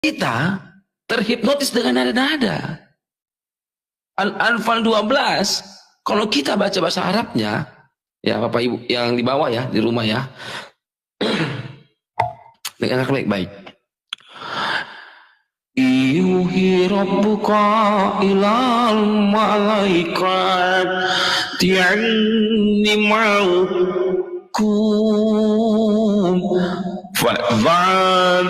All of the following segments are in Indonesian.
kita terhipnotis dengan nada-nada. Al-Anfal 12, kalau kita baca bahasa Arabnya, ya Bapak Ibu yang di bawah ya, di rumah ya, dengar baik-baik. Yuhi rabbuka ilal malaikat ti'anni ma'ukum fa'zad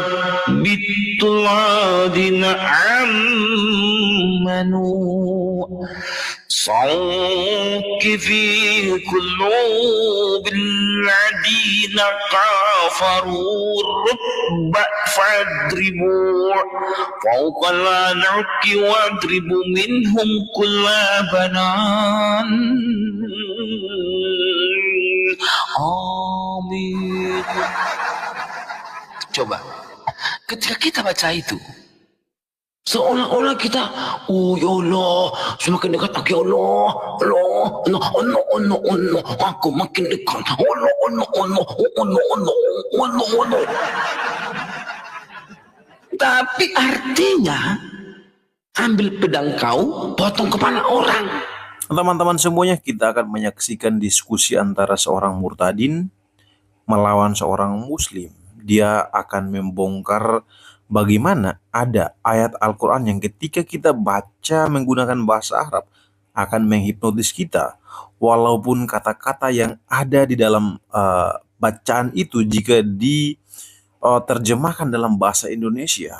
bituladina ammanu صك في قلوب الذين كفروا الركبة فاضربوا فوق الأعناق واضربوا منهم كل بنان Amin. Coba ketika kita baca itu seolah-olah kita, oh ya Allah, semakin dekat aku ya Allah, Allah, aku makin dekat, Allah. Tapi artinya, ambil pedang kau, potong kepala orang. Teman-teman semuanya, kita akan menyaksikan diskusi antara seorang murtadin melawan seorang muslim. Dia akan membongkar bagaimana ada ayat Al-Quran yang ketika kita baca menggunakan bahasa Arab akan menghipnotis kita. Walaupun kata-kata yang ada di dalam bacaan itu jika diterjemahkan dalam bahasa Indonesia,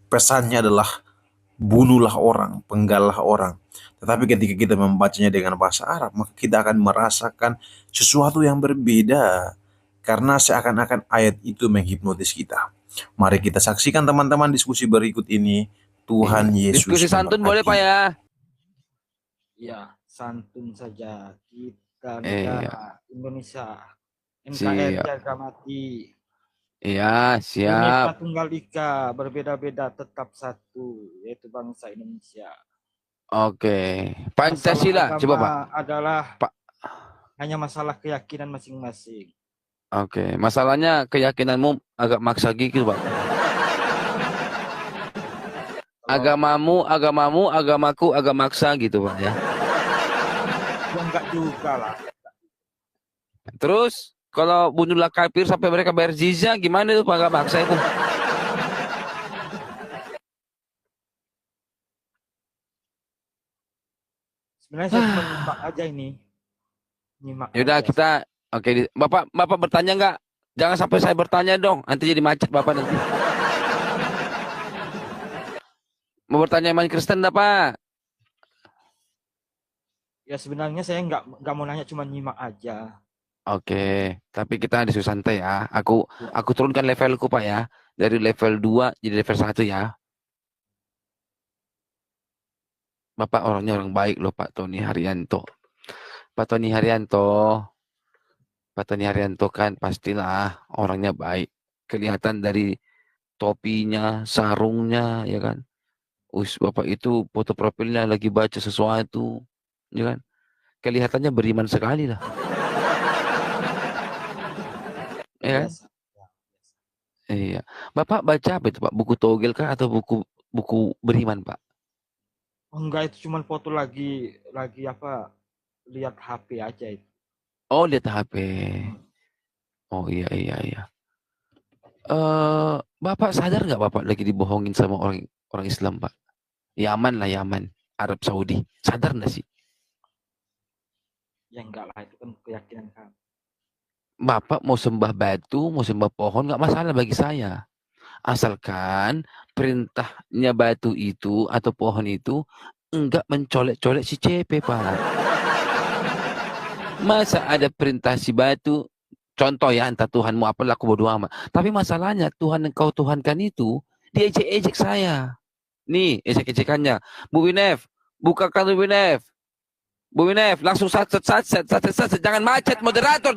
pesannya adalah bunuhlah orang, penggallah orang. Tetapi ketika kita membacanya dengan bahasa Arab, maka kita akan merasakan sesuatu yang berbeda. Karena seakan-akan ayat itu menghipnotis kita. Mari kita saksikan teman-teman diskusi berikut ini. Tuhan Yesus diskusi santun boleh Pak ya? Ya, santun saja. Kita negara Indonesia. NKRI harga mati. Iya, siap. Bineka Tunggal Ika, berbeda-beda tetap satu, yaitu bangsa Indonesia. Oke. Pancasila, coba Pak. Adalah hanya masalah keyakinan masing-masing. Oke, masalahnya keyakinanmu agak maksa gitu Pak. Agamamu, agamaku agak maksa gitu Pak ya. Ya enggak juga lah. Terus kalau bunuhlah kafir sampai mereka bayar jizya, gimana itu Pak, agak maksa itu? Sebenarnya saya cuma nyimak aja ini. Yaudah aja. Kita, oke, Bapak bertanya nggak? Jangan sampai saya bertanya dong, nanti jadi macet Bapak nanti. Mau bertanya iman Kristen enggak Pak? Ya sebenarnya saya nggak mau nanya, cuma nyimak aja. Oke, tapi kita diskusi santai ya. Aku turunkan levelku Pak ya, dari level 2 jadi level 1 ya. Bapak orangnya orang baik loh Pak Tony Haryanto. Pak Tony Haryanto kan pastilah orangnya baik. Kelihatan dari topinya, sarungnya, ya kan. Bapak itu foto profilnya lagi baca sesuatu, ya kan. Kelihatannya beriman sekali lah. Ya kan? Iya. Bapak baca apa itu Pak? Buku togel kah atau buku beriman Pak? Oh, enggak, itu cuma foto lagi apa? Lihat HP aja itu. Oh, lihat HP. Oh iya. Bapak sadar nggak Bapak lagi dibohongin sama orang Islam Pak? Yaman, Arab Saudi. Sadar nggak sih? Ya enggak lah, itu kan keyakinan kamu. Bapak mau sembah batu, mau sembah pohon, nggak masalah bagi saya. Asalkan perintahnya batu itu atau pohon itu enggak mencolek-colek si CP Pak. Masa ada perintah si batu, contoh ya, entah Tuhanmu apalah, aku bodo amat. Tapi masalahnya Tuhan yang kau tuhankan itu diejek-ejek saya. Nih ejek-ejekannya. Bu Winef, bukakan Bu Winef. Bu Winef, langsung satset. Jangan macet moderator,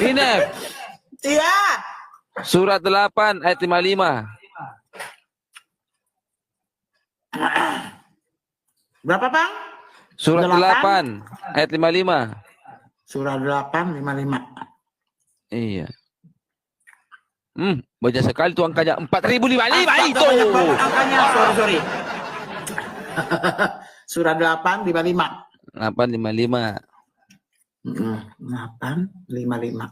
Winef. Iya. Surat 8 ayat 55. Berapa Bang? Surat 8 ayat 55. Surat 8 55. Iya. Banyak sekali tu angkanya 4.055 itu. Banyak banget angkanya. Sorry. Surah 855. 855. 855.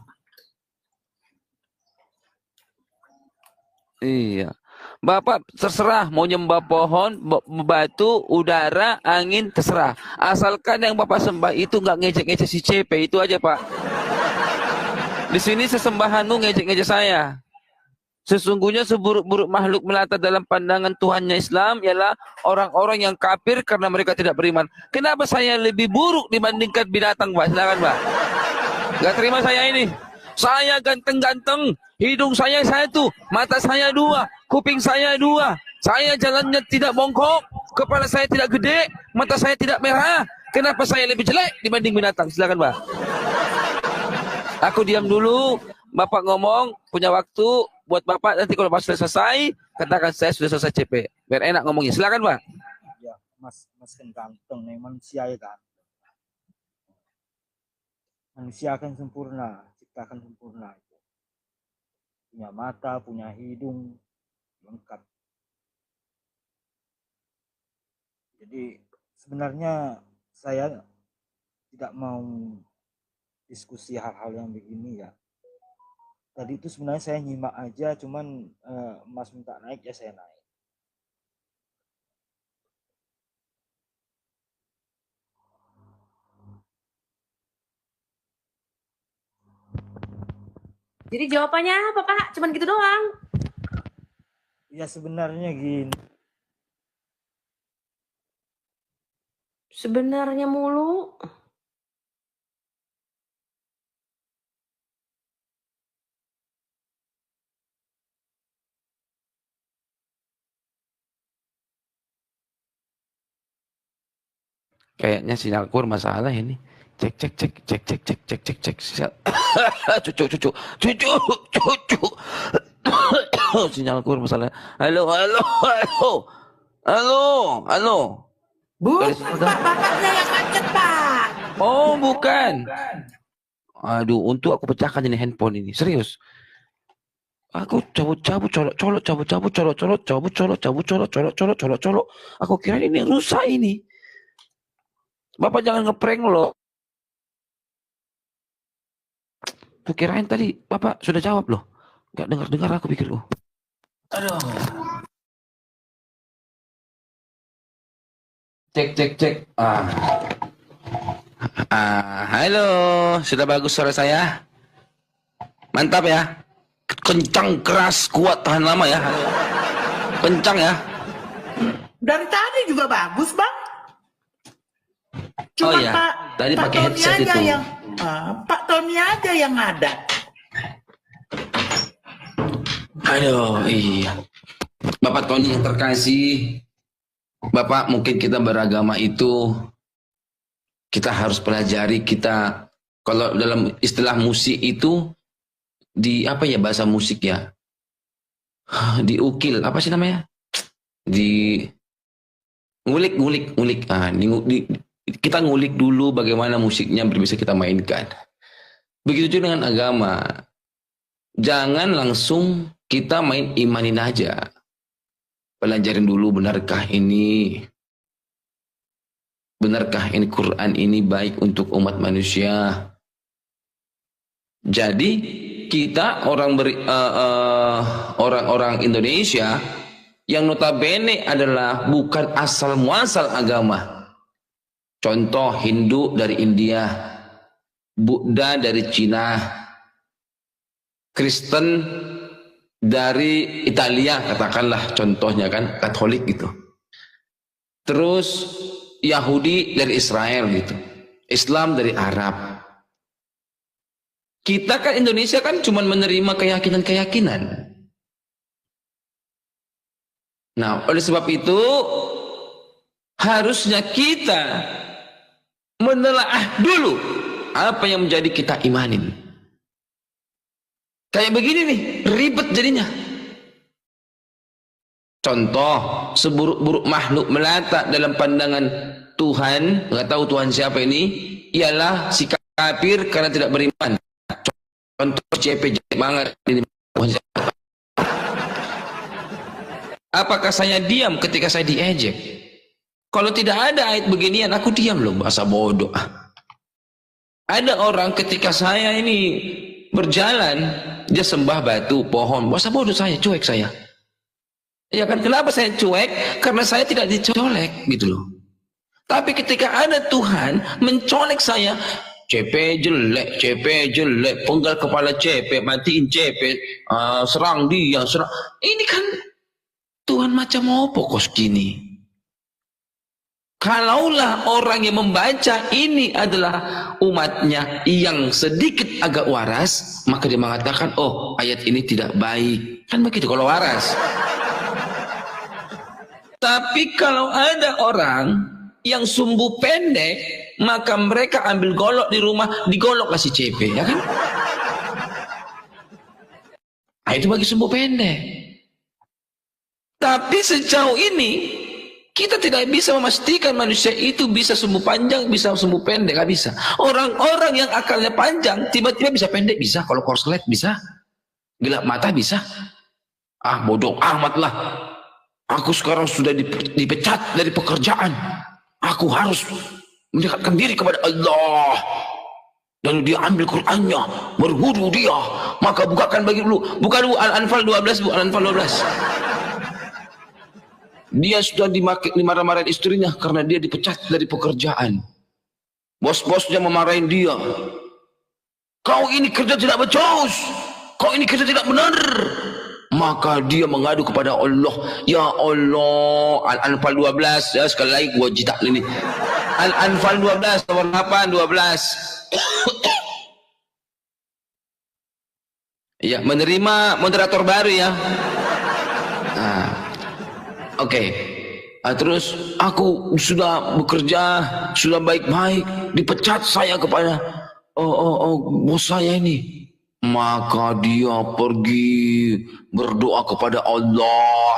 Iya. Bapak terserah mau nyembah pohon, batu, udara, angin, terserah. Asalkan yang Bapak sembah itu nggak ngejek-ngejek si CP, itu aja Pak. Di sini sesembahanmu ngejek-ngejek saya. Sesungguhnya seburuk-buruk makhluk melata dalam pandangan Tuhannya Islam ialah orang-orang yang kafir karena mereka tidak beriman. Kenapa saya lebih buruk dibandingkan binatang, Pak? Silakan, Pak. Gak terima saya ini. Saya ganteng-ganteng, hidung saya satu, mata saya dua, kuping saya dua. Saya jalannya tidak bongkok, kepala saya tidak gede, mata saya tidak merah. Kenapa saya lebih jelek dibanding binatang? Silakan, Pak. Aku diam dulu. Bapak ngomong, punya waktu buat Bapak. Nanti kalau Bapak sudah selesai, katakan saya sudah selesai CP. Biar enak ngomongnya. Silakan, Pak. Ya, Mas kan ganteng nih, manusia ya kan. Manusia akan sempurna, ciptakan sempurna. Punya mata, punya hidung, lengkap. Jadi sebenarnya saya tidak mau diskusi hal-hal yang begini ya. Tadi itu sebenarnya saya nyimak aja, cuman Mas minta naik ya saya naik. Jadi jawabannya apa Pak? Cuman gitu doang. Ya sebenarnya gini. Sebenarnya mulu. Kayaknya sinyal kur masalah ini. Cek. Cucu. Sinyal kur masalah. Halo. Bu, Dari sini udah. bapaknya yang macet, Pak. Oh, bukan. Aduh, untuk aku pecahkan ini handphone ini. Serius. Aku colok. Aku kira ini rusak ini. Bapak jangan ngeprank loh. Aku kirain tadi Bapak sudah jawab loh. Gak dengar aku pikir loh. Aduh. Cek. Halo, sudah bagus suara saya? Mantap ya? Kencang, keras, kuat, tahan lama ya? Kencang ya? Dari tadi juga bagus, Bang. Cuma Oh iya, tadi Pak pakai Tony headset aja itu. Pak Tony aja yang ada. Aduh, iya. Bapak Tony yang terkasih, Bapak mungkin kita beragama itu kita harus pelajari, kita kalau dalam istilah musik itu di apa ya bahasa musik ya, diukil apa sih namanya, di ngulik. Kita ngulik dulu bagaimana musiknya bisa kita mainkan. Begitu juga dengan agama. Jangan langsung kita main imanin aja. Pelajarin dulu, benarkah ini Quran ini baik untuk umat manusia. Jadi kita orang-orang Indonesia yang notabene adalah bukan asal muasal agama. Contoh Hindu dari India, Buddha dari Cina, Kristen dari Italia katakanlah contohnya kan, Katolik gitu. Terus Yahudi dari Israel gitu. Islam dari Arab. Kita kan Indonesia kan cuma menerima keyakinan-keyakinan. Nah, oleh sebab itu harusnya kita menelaah dulu apa yang menjadi kita imanin. Kayak begini nih, ribet jadinya. Contoh, seburuk-buruk makhluk melata dalam pandangan Tuhan, nggak tahu Tuhan siapa ini, ialah si kafir karena tidak beriman. Contoh CP banget ini Tuhan siapa? Apakah saya diam ketika saya diejek? Kalau tidak ada ayat beginian, aku diam loh, bahasa bodoh. Ada orang ketika saya ini berjalan, dia sembah batu, pohon, bahasa bodoh saya, cuek saya. Ya kan, kenapa saya cuek? Karena saya tidak dicolek, gitu loh. Tapi ketika ada Tuhan mencolek saya, CP jelek, penggal kepala CP, matiin CP, serang dia, serang. Ini kan Tuhan macam apa kos gini? Kalaulah orang yang membaca ini adalah umatnya yang sedikit agak waras, maka dia mengatakan, oh ayat ini tidak baik. Kan begitu kalau waras. Tapi kalau ada orang yang sumbu pendek, maka mereka ambil golok di rumah, digolok kasih CP, ya kan? Nah, itu bagi sumbu pendek. Tapi sejauh ini kita tidak bisa memastikan manusia itu bisa sumbu panjang, bisa sumbu pendek, nggak bisa. Orang-orang yang akalnya panjang tiba-tiba bisa pendek, bisa. Kalau korslet bisa, gelap mata bisa. Ah bodoh amat lah. Aku sekarang sudah dipecat dari pekerjaan. Aku harus mendekatkan diri kepada Allah. Dan dia ambil Qur'annya, berwudu dia, maka bukakan bagi dulu. Buka dulu Al-Anfal 12, Bu, Al-Anfal 12. Dia sudah dimarah-marahin istrinya karena dia dipecat dari pekerjaan. Bos-bosnya memarahin dia. Kau ini kerja tidak becus. Kau ini kerja tidak benar. Maka dia mengadu kepada Allah. Ya Allah, Al-Anfal 12. Ya, sekali lagi gua jitak ini. Al-Anfal 12, nomor 8, 12. Ya, menerima moderator baru ya. Nah, oke. Terus aku sudah bekerja, sudah baik-baik, dipecat saya kepada bos saya ini. Maka dia pergi berdoa kepada Allah.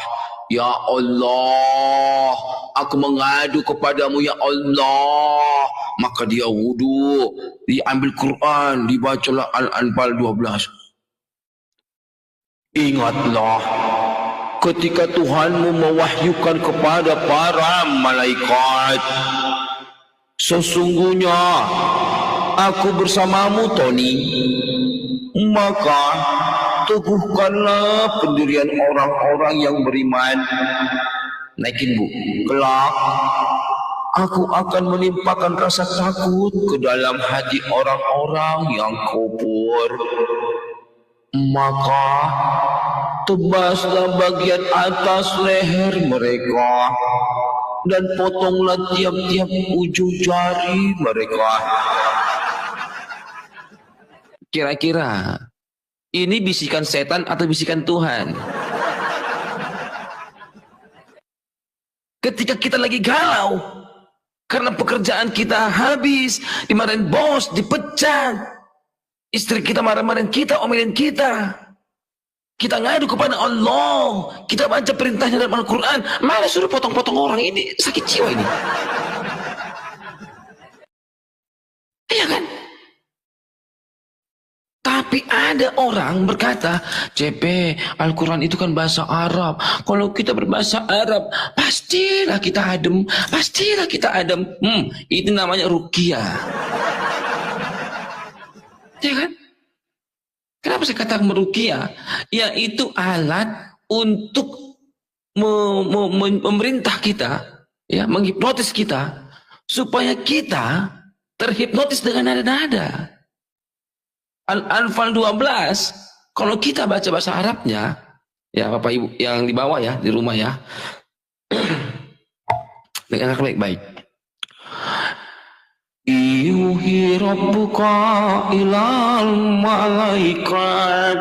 Ya Allah, aku mengadu kepadamu ya Allah. Maka dia wudu, diambil Quran, dibacalah Al-Anfal 12. Ingatlah ketika Tuhanmu mewahyukan kepada para malaikat, sesungguhnya aku bersamamu Tony, maka teguhkanlah pendirian orang-orang yang beriman. Naikin Bu. Kelak aku akan menimpakan rasa takut ke dalam hati orang-orang yang kufur. Maka tebaslah bagian atas leher mereka dan potonglah tiap-tiap ujung jari mereka. Kira-kira ini bisikan setan atau bisikan Tuhan? Ketika kita lagi galau karena pekerjaan kita habis, dimarahin bos, dipecat, istri kita marah-marahin kita, omelin kita, kita ngadu kepada Allah, kita baca perintahnya dalam Al-Quran, malah suruh potong-potong orang. Ini sakit jiwa ini. Iya kan? Tapi ada orang berkata, CP, Al-Quran itu kan bahasa Arab. Kalau kita berbahasa Arab, pastilah kita adem. Pastilah kita adem. Itu namanya ruqyah. Ya kan? Kenapa saya katakan meruqyah? Yaitu alat untuk memerintah kita, ya, menghipnotis kita, supaya kita terhipnotis dengan nada-nada. Al-Anfal 12, kalau kita baca bahasa Arabnya, ya Bapak Ibu yang di bawah ya, di rumah ya, dengan baik-baik. Yuhi rabbuka ilal malaikat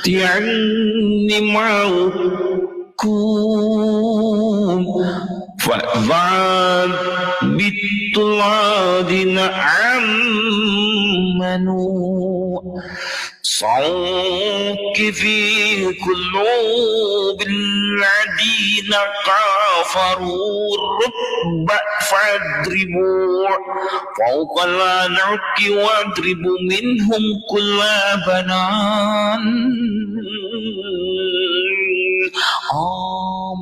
ti'anni ma'ukum fa'zad bituladina ammanu صوك في قلوب الذين كفروا الركب فاضربوا فوق العنق واضربوا منهم كل بنان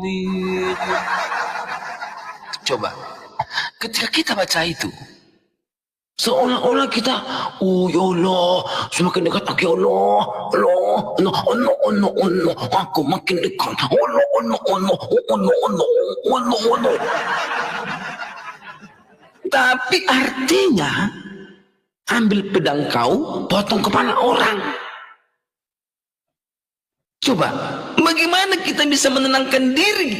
الضالين. Coba, ketika kita baca itu, seolah-olah kita, oh ya Allah, semakin dekat aku ya Allah, Allah, Allah, Allah, Allah, Allah, aku makin dekat, Allah, Allah, Allah, Allah, Allah, Allah, Allah. Tapi artinya, ambil pedang kau, potong kepala orang. Coba, bagaimana kita bisa menenangkan diri,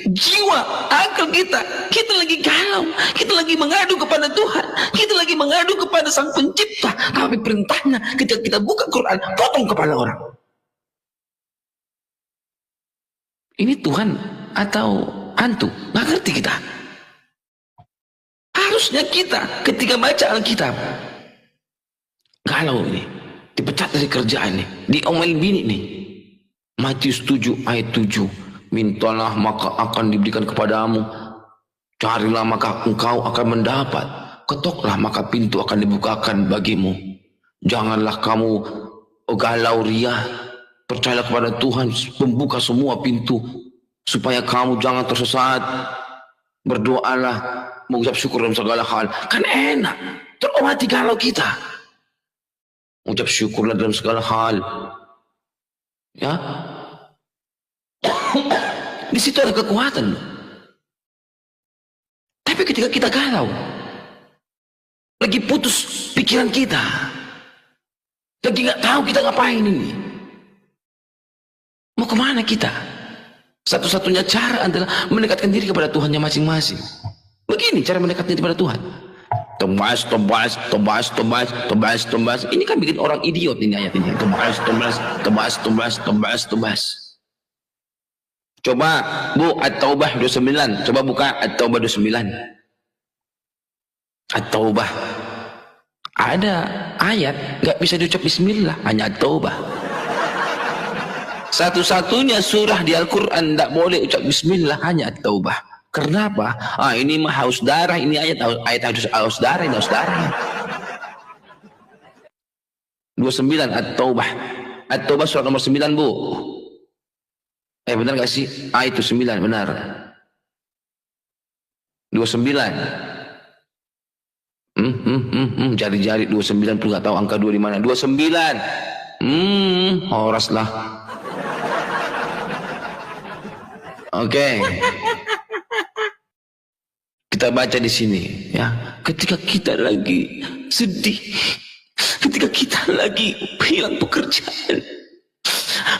jiwa, akal kita? Kita lagi galau, kita lagi mengadu kepada Tuhan, kita lagi mengadu kepada Sang Pencipta. Tapi perintahnya ketika kita buka Quran, potong kepala orang. Ini Tuhan atau hantu? Nggak ngerti kita. Harusnya kita ketika baca Alkitab, galau ini, dipecat dari kerjaan nih, diomelin bini nih. Matius 7 ayat 7, mintalah maka akan diberikan kepadamu, carilah maka engkau akan mendapat, ketoklah maka pintu akan dibukakan bagimu. Janganlah kamu galau riah, percayalah kepada Tuhan membuka semua pintu supaya kamu jangan tersesat. Berdoalah, mengucap syukur dalam segala hal. Kan enak terobati galau kita. Mengucap syukurlah dalam segala hal. Ya, di situ ada kekuatan. Tapi ketika kita galau, lagi putus pikiran kita, lagi nggak tahu kita ngapain ini, mau kemana kita? Satu-satunya cara adalah mendekatkan diri kepada Tuhannya masing-masing. Begini cara mendekatkan diri kepada Tuhan. Tebas, tebas, tebas, tebas, tebas, tebas. Ini kan bikin orang idiot ini ayat ini. Tebas, tebas, tebas, tebas, tebas, tebas. Coba Bu At-Taubah 29. Coba buka At-Taubah 29. At-Taubah. Ada ayat nggak bisa diucap Bismillah, hanya At-Taubah. Satu-satunya surah di Al-Quran tidak boleh ucap Bismillah, hanya At-Taubah. Kenapa? Ini mah haus darah, ini ayat haus darah, ini haus darah. 29 At-Taubah. At-Taubah surat nomor 9 Bu. Benar gak sih? Itu 9 benar. 29. Jari-jari 29 pun gak tahu angka 2 di mana. 29. Horas lah. Oke. Kita baca di sini ya. Ketika kita lagi sedih, ketika kita lagi hilang pekerjaan,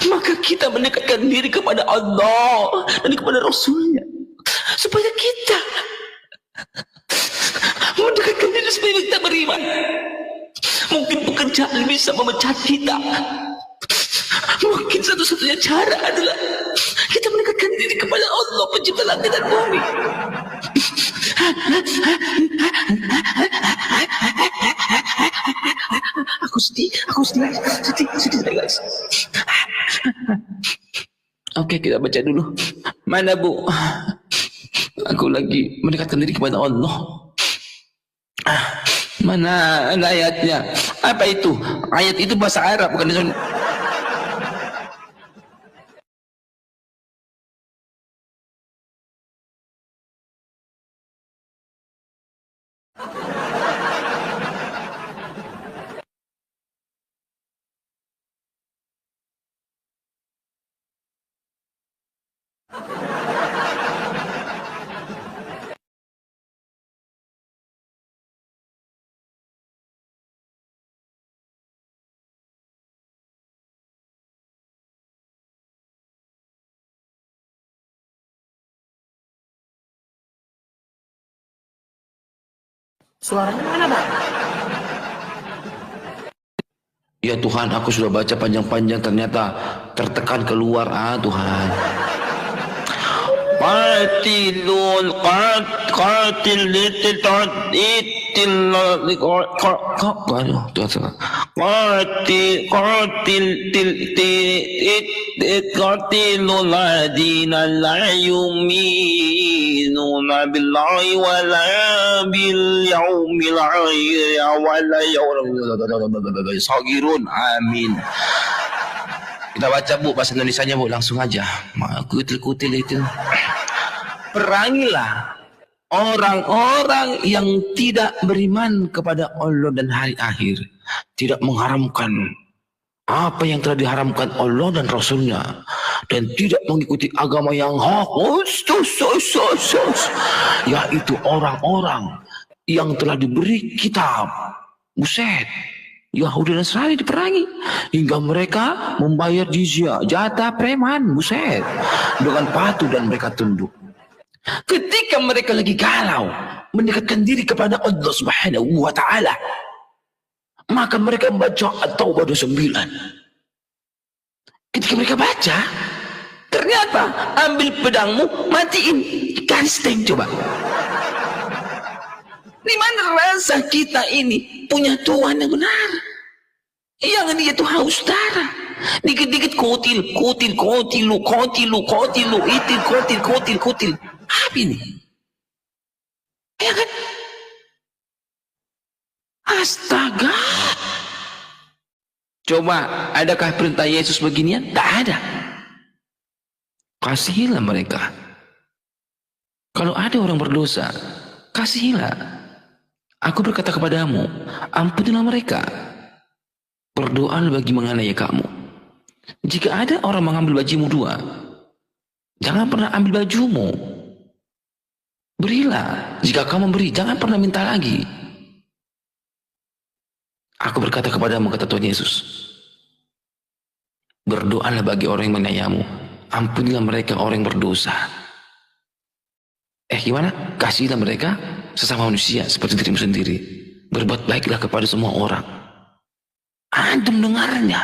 maka kita mendekatkan diri kepada Allah dan kepada Rasulnya supaya kita mendekatkan diri supaya kita beriman. Mungkin pekerjaan bisa memecat kita. Mungkin satu-satunya cara adalah kita mendekatkan diri kepada Allah, Pencipta langit dan bumi. Aku sedih guys. Oke, kita baca dulu. Mana Bu? Aku lagi mendekatkan diri kepada Allah. Mana ayatnya? Apa itu? Ayat itu bahasa Arab bukan? Suaranya mana Bang? Ya Tuhan, aku sudah baca panjang-panjang ternyata tertekan keluar. Tuhan. Qatilul qatil qatilul ladina la yu'minuna billahi wa la bil yaumil akhir wa la sagirun. Amin. Kita baca Bu bahasa Indonesianya Bu, langsung aja. Kutil-kutil itu. perangilah orang-orang yang tidak beriman kepada Allah dan hari akhir, tidak mengharamkan apa yang telah diharamkan Allah dan Rasulnya, dan tidak mengikuti agama yang hak, yaitu orang-orang yang telah diberi kitab. Buset, Yahudi dan Nasrani diperangi hingga mereka membayar jizya, jatah preman, buset, dengan patuh dan mereka tunduk. Ketika mereka lagi galau mendekatkan diri kepada Allah Subhanahu wa taala, maka mereka membaca At-Taubah 29. Ketika mereka baca, ternyata ambil pedangmu, matiin garis tank. Coba, di mana rasa kita ini punya Tuhan yang benar, yang dia itu haus darah, dikit-dikit kotil, apa ini? Ya kan? Astaga. Coba, adakah perintah Yesus beginian? Tak ada. Kasihilah mereka. Kalau ada orang berdosa, kasihilah. Aku berkata kepadamu, ampunilah mereka. Berdoalah bagi menganiaya kamu. Jika ada orang mengambil bajumu 2, jangan pernah ambil bajumu. Berilah. Jika kamu memberi, jangan pernah minta lagi. Aku berkata kepadamu, kata Tuhan Yesus, berdoalah bagi orang yang menyayangimu, ampunilah mereka orang yang berdosa. Gimana? Kasihilah mereka sesama manusia seperti dirimu sendiri. Berbuat baiklah kepada semua orang. Anda mendengarnya.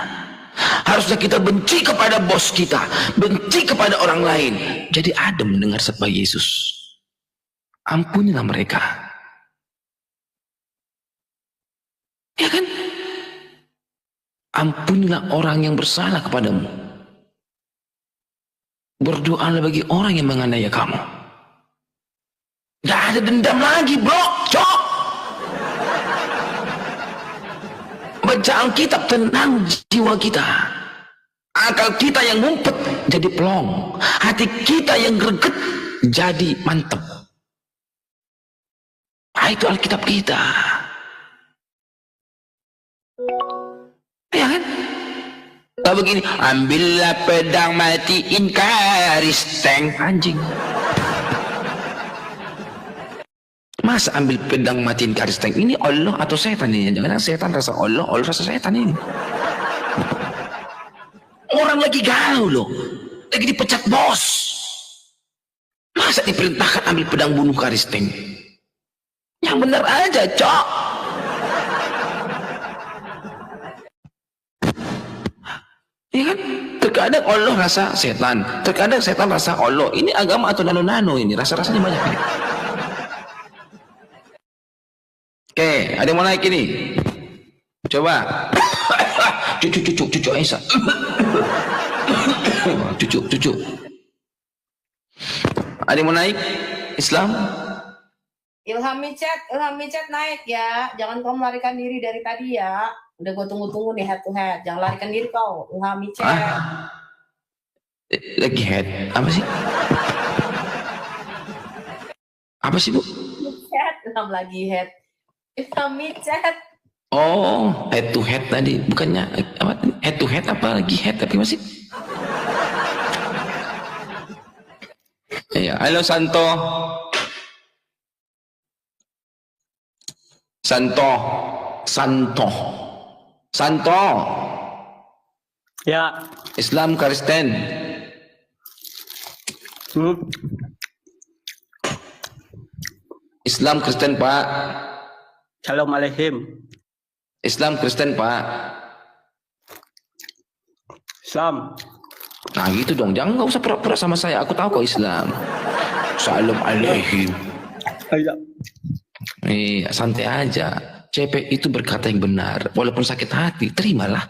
Harusnya kita benci kepada bos kita, benci kepada orang lain. Jadi Anda mendengar sabda Yesus, ampunilah mereka. Ya kan? Ampunilah orang yang bersalah kepadamu. Berdoalah bagi orang yang menganiaya kamu. Gak ada dendam lagi, bro. Cok. Baca Alkitab, tenang jiwa kita. Akal kita yang ngumpet jadi pelong. Hati kita yang greget jadi mantep. Itu Alkitab kita. Ya kan? Kalau begini, ambillah pedang, matiin garis tank. Anjing. Masa ambil pedang, matiin garis tank? Ini Allah atau setan ini? Jangan setan rasa Allah, Allah rasa setan ini. Orang lagi galau loh, lagi dipecat bos. Masa diperintahkan ambil pedang, bunuh garis tank? Yang benar aja, cok. Ya kan? Terkadang Allah rasa setan, terkadang setan rasa Allah. Ini agama atau nano-nano ini, rasa-rasanya banyak ini. Oke, ada yang mau naik ini? Coba. Cucu Aisyah. Cucu. Ada yang mau naik? Islam? Ilham Micet naik ya. Jangan kau melarikan diri dari tadi ya. Udah gue tunggu-tunggu nih head to head. Jangan larikan diri kau. Ilham Micet. Lagi head? Apa sih? Apa sih, Bu? Micet. Ilham lagi head. Ilham Micet. Oh, head to head tadi. Bukannya apa? Head to head apa lagi head? Tapi masih. Iya, halo Santo. Santo. Ya. Islam Kristen. Islam Kristen, Pak. Shalom alaikum. Islam Kristen, Pak. Islam. Nah gitu dong, jangan, nggak usah pura-pura sama saya. Aku tahu kok Islam. Shalom alaikum. Iya. Santai aja. CP itu berkata yang benar, walaupun sakit hati, terimalah.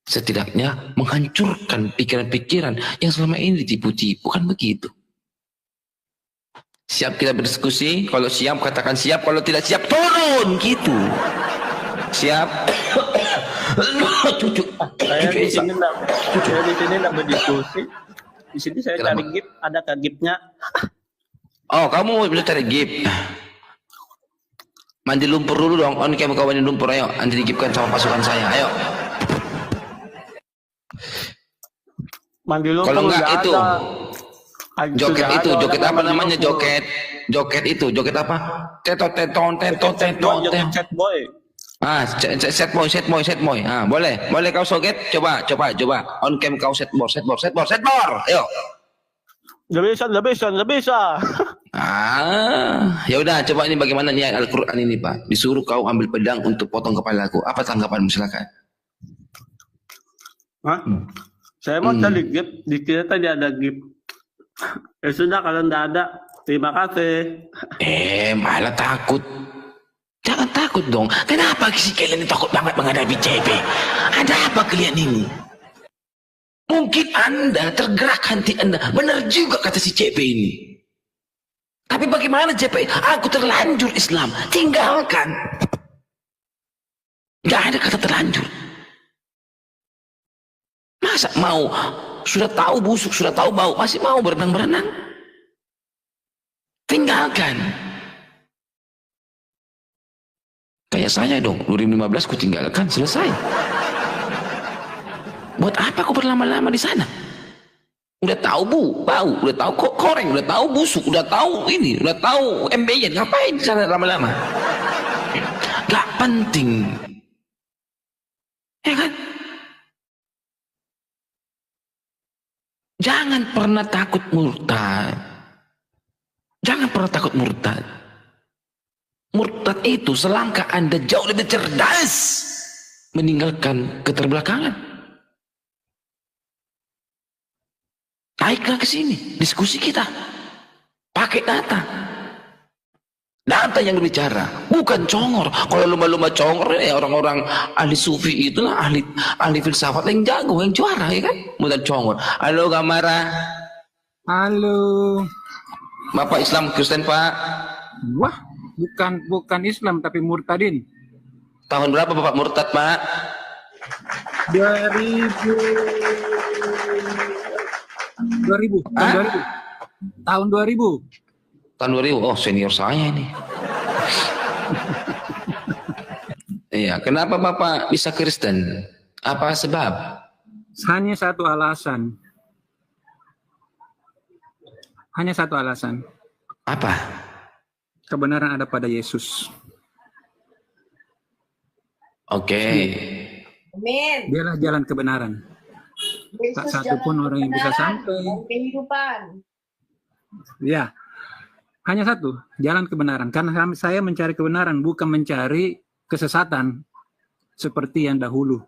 Setidaknya menghancurkan pikiran-pikiran yang selama ini ditipu-tipu, kan begitu. Siap kita berdiskusi? Kalau siap katakan siap, kalau tidak siap turun, gitu. Siap? Cucu. Saya di sini enggak berdiskusi. Di sini saya cari gift, ada gipnya. Oh, kamu bisa cari gip. Mandi lumpur dulu dong. On cam kau mandi lumpur, ayo. Nanti digipkan sama pasukan saya, ayo. Mandi lumpur Kalau enggak nggak itu, ada. joket Sudah itu, ada joket orang apa mandi namanya? lumpur. Joket itu, joket apa? Tetot, teton, tetot, tetot, Joget set boy. Ah, set boy. Ah, boleh kau soget. Coba. On cam kau set board. Ayo. Lebih bisa. Ah, ya udah, coba ini bagaimana nih Al-Quran ini, Pak? Disuruh kau ambil pedang untuk potong kepalaku. Apa tanggapanmu? Silakan. Hah? Saya mau cari gift, dikira tadi ada gift. Ya sudah, kalau enggak ada, terima kasih. Malah takut. Jangan takut dong. Kenapa si kalian ini takut banget menghadapi CP? Ada apa kalian ini? Mungkin Anda tergerak hati Anda. Benar juga kata si CP ini. Tapi bagaimana CP? Aku terlanjur Islam. Tinggalkan. Gak ada kata terlanjur. Masa mau? Sudah tahu busuk, sudah tahu bau, masih mau berenang-berenang? Tinggalkan. Kayak saya dong, 2015 ku tinggalkan, selesai. Buat apa aku berlama-lama di sana? Udah tahu bau, udah tahu koreng, udah tahu busuk, udah tahu ini, udah tahu embeyen, ngapain di sana lama-lama? Gak penting. Ya kan? Jangan pernah takut murtad. Jangan pernah takut murtad. Murtad itu selangkah Anda jauh lebih cerdas meninggalkan keterbelakangan. Naiklah ke sini, diskusi kita. Pakai data. Data yang berbicara, bukan congor. Kalau lumba-lumba congor, ya orang-orang ahli sufi itulah ahli filsafat yang jago, yang juara, ya kan? Bukan congor. Halo Gamara. Halo. Bapak Islam Kristen, Pak? Wah, bukan Islam tapi murtadin. Tahun berapa Bapak murtad, Pak? 2000 tahun 2000. Tahun 2000. Oh, senior saya ini. Iya, kenapa Bapak bisa Kristen? Apa sebab? Hanya satu alasan. Apa? Kebenaran ada pada Yesus. Oke. Amin. Dialah jalan kebenaran. Tak Yesus satu pun jalan orang yang bisa kebenaran sampai. dan kehidupan. Ya, hanya satu, jalan kebenaran. Karena saya mencari kebenaran, bukan mencari kesesatan seperti yang dahulu.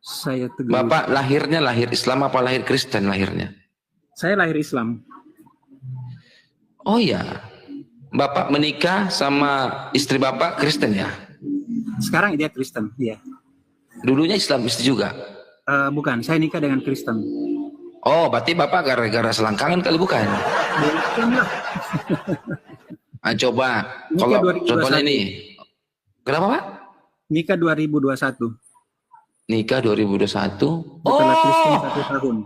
Saya tegur. Bapak lahirnya lahir Islam apa lahir Kristen lahirnya? Saya lahir Islam. Oh ya. Bapak menikah sama istri Bapak Kristen ya? Sekarang dia Kristen, iya. Dulunya Islam istri juga? Bukan, saya nikah dengan Kristen. Oh, berarti Bapak gara-gara selangkangan kali bukan? Bukan lah. Coba, Nikah kalau 2021. contohnya ini. Kenapa Pak? Nikah 2021. Nikah 2021. Setelah Kristen 1 tahun.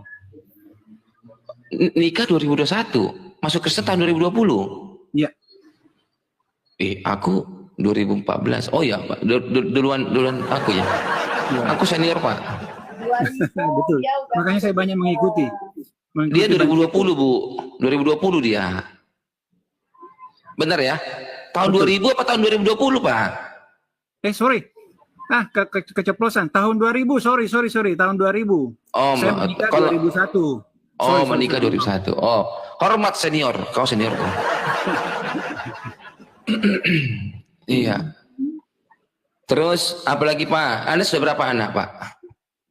Nikah 2021. Masuk Kristen tahun 2020. Iya. Aku 2014. Oh ya, Pak. Duluan aku ya. Ya. Aku senior, Pak. 2000, Betul. dia udah Makanya saya banyak mengikuti. Dia 2020, Bu. 2020 dia. Benar ya? Tahun Betul. 2000 apa tahun 2020, Pak? Sorry. Keceplosan. Tahun 2000. Sorry. Tahun 2000. Oh, Saya menikah kalau 2001. Oh, menikah 2001. Oh, hormat senior. Kau senior. Iya. Terus apalagi Pak? Anda sudah berapa anak, Pak?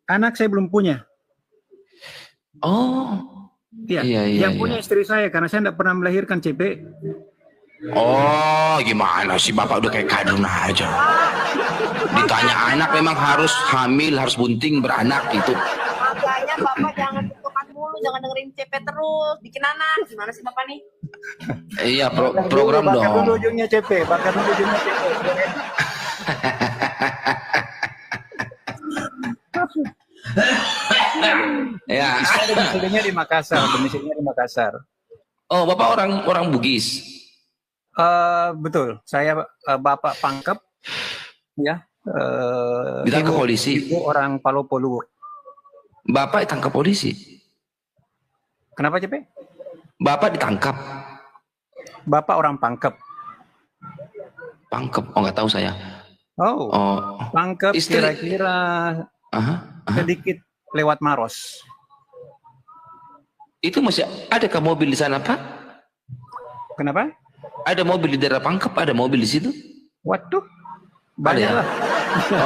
Anak saya belum punya. Oh. Iya. Iya. Yang punya istri saya karena saya tidak pernah melahirkan CP. Oh, gimana sih Bapak udah kayak kadun aja. Ditanya anak memang harus hamil, harus bunting, beranak gitu. Makanya Bapak jangan tutupan mulu, jangan dengerin CP terus, bikin anak. Gimana sih Bapak nih? Iya, program bakar dulu dong. ujungnya CP. Ya. Saya domisilinya di Makassar. Oh, Bapak orang Bugis. Betul, saya Bapak Pangkep, ya. Ditangkap Ibu, polisi. ibu orang Palopo Luwuk. Bapak ditangkap polisi. Kenapa CP? Bapak ditangkap. Bapak orang Pangkep. Pangkep. Oh, nggak tahu saya. Oh, Oh, Pangkep istri- kira-kira aha. sedikit lewat Maros. Itu masih adakah mobil di sana, Pak? Kenapa? Ada mobil di daerah Pangkep, ada mobil di situ? Waduh, banyak Ada ya? lah.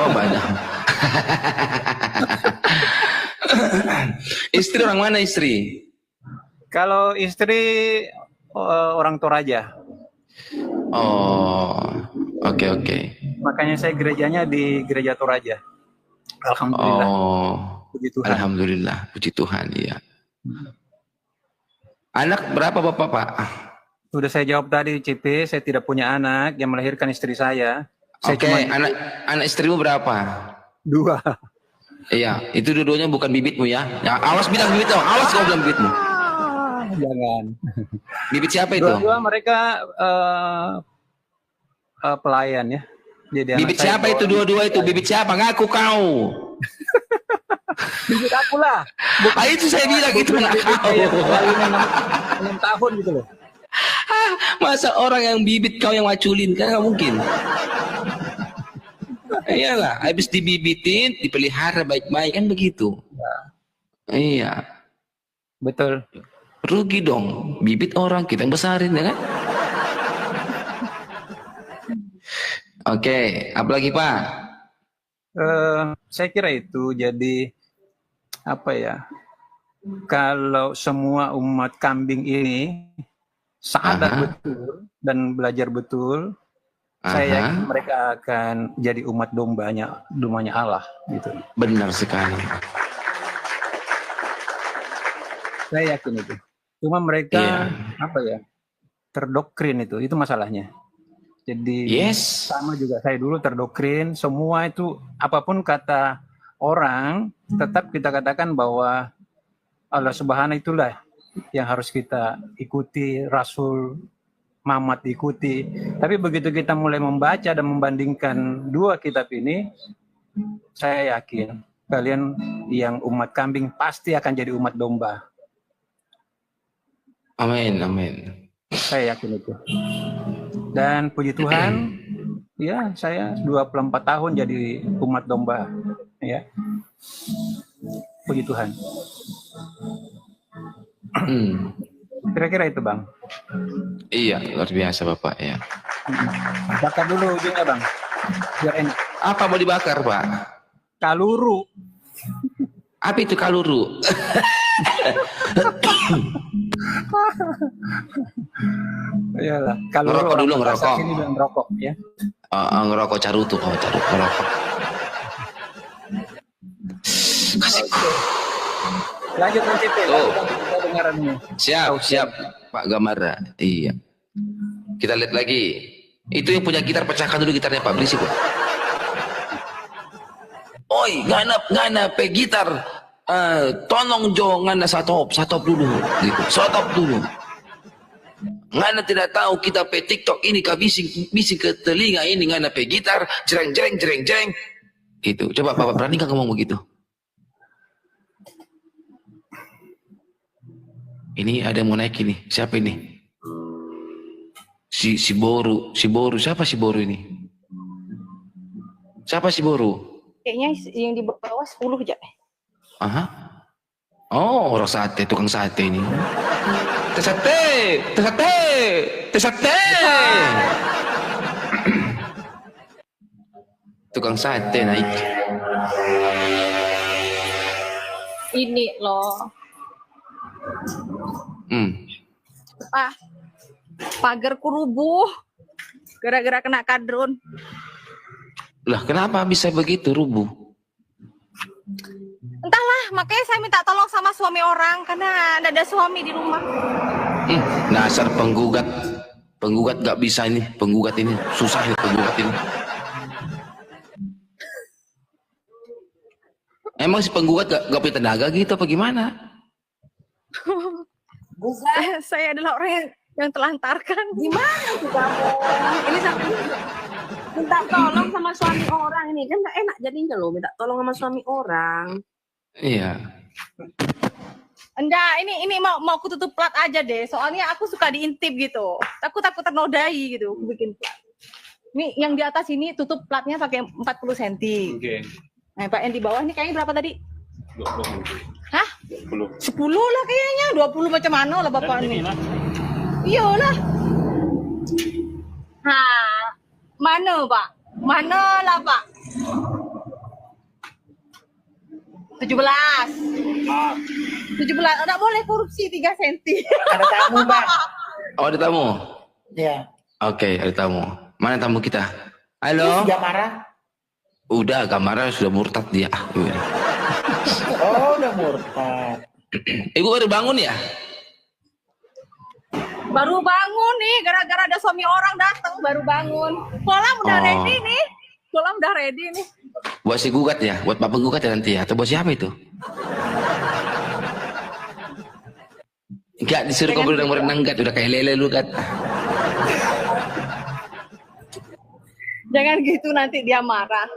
Oh, banyak. Istri orang mana istri? Kalau istri orang Toraja, Oh, oke. makanya saya gerejanya di gereja Toraja. Alhamdulillah, Oh, puji Tuhan. alhamdulillah, puji Tuhan, iya. Anak berapa Bapak, Pak? Sudah saya jawab tadi CP, saya tidak punya anak, yang melahirkan istri saya. Saya Oke, anak istrimu berapa? 2. Iya, itu dua-duanya bukan bibitmu ya. Ya, awas bilang bibit dong, awas kau bilang bibitmu. Jangan. Bibit siapa itu? Dua-dua mereka pelayan ya. Jadi Bibit siapa itu dua-dua itu? Bibit siapa? Ngaku kau. Bibit aku lah. Ah, itu saya bilang itu anak kau. 6 tahun gitu loh. Masa orang yang bibit kau yang maculin? Kan nggak mungkin. Iyalah, habis dibibitin, dipelihara baik-baik kan begitu. Iya, Betul. rugi dong. Bibit orang kita yang besarin ya kan? Oke, apalagi Pak? Saya kira itu jadi apa ya? Kalau semua umat kambing ini sadar Aha. betul dan belajar betul, saya Aha, yakin mereka akan jadi umat dombanya Allah gitu. benar sekali. Saya yakin itu. Cuma mereka Iya. apa ya? Terdoktrin itu masalahnya. Jadi Yes. sama juga saya dulu terdoktrin, semua itu apapun kata orang tetap kita katakan bahwa Allah Subhanahu itulah yang harus kita ikuti, Rasul Muhammad ikuti. Tapi begitu kita mulai membaca dan membandingkan dua kitab ini, saya yakin kalian yang umat kambing pasti akan jadi umat domba. Amin, amin. Saya yakin itu. Dan puji Tuhan, ya saya 24 tahun jadi umat domba. Ya, puji Tuhan. Hmm. Kira-kira itu Bang. Iya, luar biasa Bapak ya. Bakar dulu ujungnya Bang, biar enak. Apa mau dibakar Pak? Kaluru. Apa itu kaluru? Iyalah, kaluru. Ngerokok dulu, orang bahasa ngerokok. Sini bilang ngerokok ya. Ngerokok carutu, ngerokok. Kasih. Lanjut Bang CP, Tuh. kita dengaran ini. Siap Pak Gamara. Iya. Kita lihat lagi. Itu yang punya gitar, pecahkan dulu gitarnya Pak, berisik Pak. Oi, ngana pe gitar. Tolong jo ngana stop dulu gitu. Stop dulu. Ngana tidak tahu kita pe TikTok ini ka bising ke telinga ini ngana pe gitar jreng. Gitu. Coba Bapak berani nggak ngomong begitu? Ini ada yang mau naik ini. Siapa ini? Si Boru. Siapa si Boru ini? Siapa si Boru? Kayaknya yang di bawah 10 aja. Aha. Oh, orang sate, tukang sate ini. Tesate. Tukang sate naik. Ini loh. Pagarku rubuh gara-gara kena kadrun. Lah, kenapa bisa begitu rubuh? Entahlah, makanya saya minta tolong sama suami orang karena ada suami di rumah. Dasar penggugat. Penggugat gak bisa ini. Penggugat ini susah ya penggugat ini. Emang si penggugat gak punya tenaga gitu apa gimana? Bukan. Saya adalah orang yang telantarkan. Gimana tuh kamu? Ini sampai Minta tolong sama suami orang ini kan nggak enak jadinya loh, minta tolong sama suami orang. Iya. enggak, ini mau aku tutup plat aja deh. Soalnya aku suka diintip gitu. Takut ternodai gitu aku bikin plat. Ini yang di atas ini tutup platnya pakai 40 cm. Oke. Nah, Pak yang di bawah ini kayaknya berapa tadi? 20 cm. Hah? 10. 10 lah kayaknya. 20 macam mana lah Bapak ini. Iyalah. Nah, mana Pak? Mana lah Pak? 17. 17. Enggak boleh korupsi 3 cm. Ada tamu, Bang. Oh, ada tamu. Ya. Oke, ada tamu. Mana tamu kita? Halo. Sudah marah? Udah, gambarnya sudah murtad dia. Oh, udah murtad. Ibu baru bangun ya? Baru bangun nih, gara-gara ada suami orang datang baru bangun. Kolam udah Oh. ready nih. Kolam udah ready nih. Buat si gugat ya? Buat bapak gugat ya nanti ya? Atau buat siapa itu? Enggak, disuruh kau berenang gat. Udah kayak lele lu gat. Jangan gitu nanti dia marah.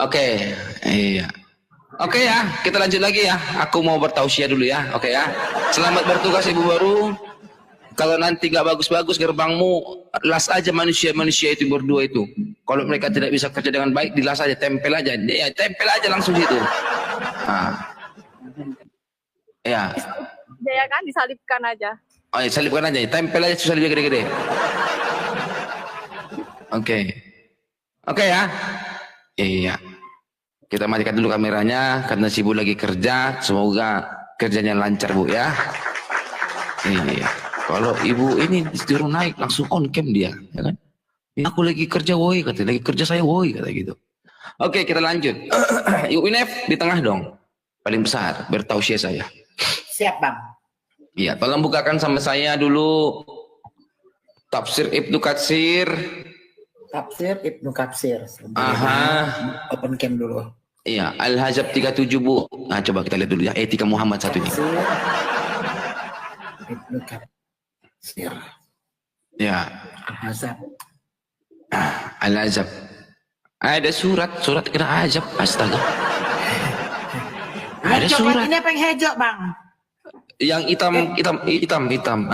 Oke, iya. Oke ya, kita lanjut lagi ya. Aku mau bertausiah dulu ya. Oke ya. Selamat bertugas ibu baru. Kalau nanti nggak bagus-bagus gerbangmu, las aja manusia-manusia itu berdua itu. Kalau mereka tidak bisa kerja dengan baik, dilas aja, tempel aja. Ya, tempel aja langsung situ. Nah. Ya. Ya kan disalibkan aja. Oh ya, salibkan aja. Tempel aja salibnya gede-gede. Oke. Oke ya. Iya. Kita matikan dulu kameranya karena si Bu lagi kerja. Semoga kerjanya lancar Bu ya. Iya. Kalau ibu ini disuruh naik langsung on cam dia, ya kan? Aku lagi kerja woi, katanya lagi kerja saya woi, kata gitu. Oke, kita lanjut. Ibu Inef di tengah dong. Paling besar, bertausiah saya. Siap, Bang. Iya, tolong bukakan sama saya dulu Tafsir Ibnu Katsir. Tafsir Ibnu Katsir. Aha. Open cam dulu. Iya, Al-Hazab 37 Bu. Nah, coba kita lihat dulu ya. Etika Muhammad satunya. Tafsir Ibnu Katsir. Ya, Al-Hazab. Al-Azab. Ada surat kena azab. Astaga. Ada Hejo, surat. ini apa yang hejo, Bang? Yang hitam. Ah, Oh